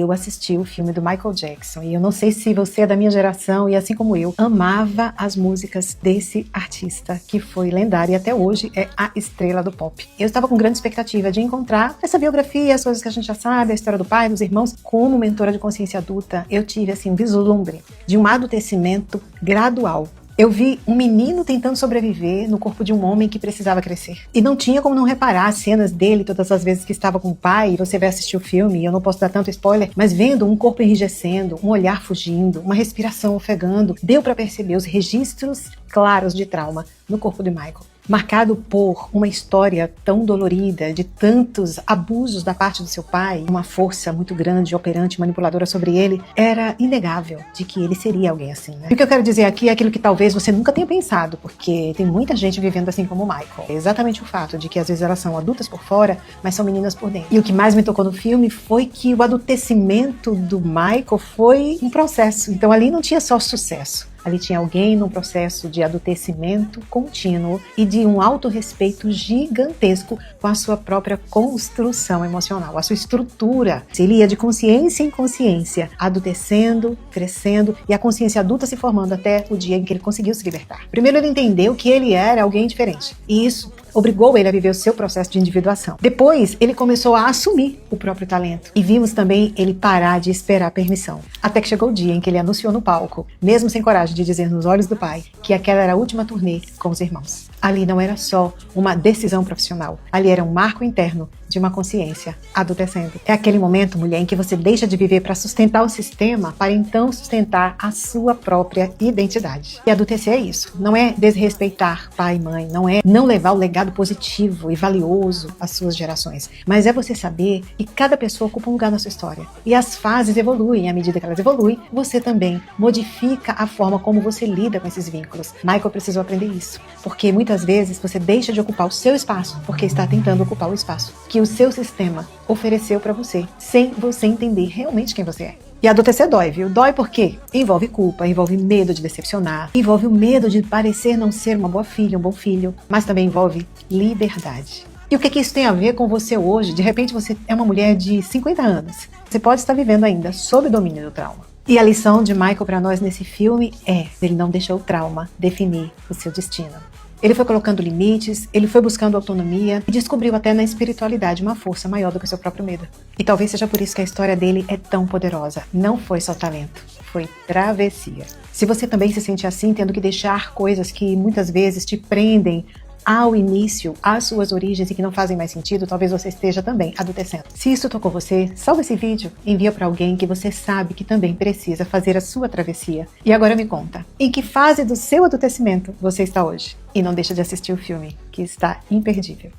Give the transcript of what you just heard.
Eu assisti o filme do Michael Jackson e eu não sei se você é da minha geração e, assim como eu, amava as músicas desse artista que foi lendário e até hoje é a estrela do pop. Eu estava com grande expectativa de encontrar essa biografia, as coisas que a gente já sabe, a história do pai, dos irmãos. Como mentora de consciência adulta, eu tive assim um vislumbre de um adultecimento gradual. Eu vi um menino tentando sobreviver no corpo de um homem que precisava crescer. E não tinha como não reparar as cenas dele todas as vezes que estava com o pai. Você vai assistir o filme, eu não posso dar tanto spoiler, mas vendo um corpo enrijecendo, um olhar fugindo, uma respiração ofegando, deu para perceber os registros claros de trauma no corpo de Michael. Marcado por uma história tão dolorida, de tantos abusos da parte do seu pai, uma força muito grande, operante, manipuladora sobre ele, era inegável de que ele seria alguém assim, né? E o que eu quero dizer aqui é aquilo que talvez você nunca tenha pensado, porque tem muita gente vivendo assim como o Michael. É exatamente o fato de que às vezes elas são adultas por fora, mas são meninas por dentro. E o que mais me tocou no filme foi que o adultecimento do Michael foi um processo. Então ali não tinha só sucesso. Ali tinha alguém num processo de adultecimento contínuo e de um autorrespeito gigantesco com a sua própria construção emocional, a sua estrutura. Ele ia de consciência em consciência, adultecendo, crescendo e a consciência adulta se formando até o dia em que ele conseguiu se libertar. Primeiro ele entendeu que ele era alguém diferente e isso obrigou ele a viver o seu processo de individuação. Depois, ele começou a assumir o próprio talento. E vimos também ele parar de esperar permissão. Até que chegou o dia em que ele anunciou no palco, mesmo sem coragem de dizer nos olhos do pai, que aquela era a última turnê com os irmãos. Ali não era só uma decisão profissional. Ali era um marco interno de uma consciência adultecendo. É aquele momento, mulher, em que você deixa de viver para sustentar o sistema, para então sustentar a sua própria identidade. E adultecer é isso. Não é desrespeitar pai e mãe, não é não levar o legado positivo e valioso às suas gerações, mas é você saber que cada pessoa ocupa um lugar na sua história. E as fases evoluem, à medida que elas evoluem, você também modifica a forma como você lida com esses vínculos. Michael precisou aprender isso, porque muitas vezes você deixa de ocupar o seu espaço, porque está tentando ocupar o espaço que o seu sistema ofereceu para você, sem você entender realmente quem você é. E adultecer dói, viu? Dói porque envolve culpa, envolve medo de decepcionar, envolve o medo de parecer não ser uma boa filha, um bom filho, mas também envolve liberdade. E o que isso tem a ver com você hoje? De repente você é uma mulher de 50 anos. Você pode estar vivendo ainda sob o domínio do trauma. E a lição de Michael para nós nesse filme é: ele não deixou o trauma definir o seu destino. Ele foi colocando limites, ele foi buscando autonomia e descobriu até na espiritualidade uma força maior do que o seu próprio medo. E talvez seja por isso que a história dele é tão poderosa. Não foi só talento, foi travessia. Se você também se sente assim, tendo que deixar coisas que muitas vezes te prendem ao início, às suas origens e que não fazem mais sentido, talvez você esteja também adultecendo. Se isso tocou você, salva esse vídeo, envia para alguém que você sabe que também precisa fazer a sua travessia. E agora me conta, em que fase do seu adultecimento você está hoje? E não deixa de assistir o filme, que está imperdível.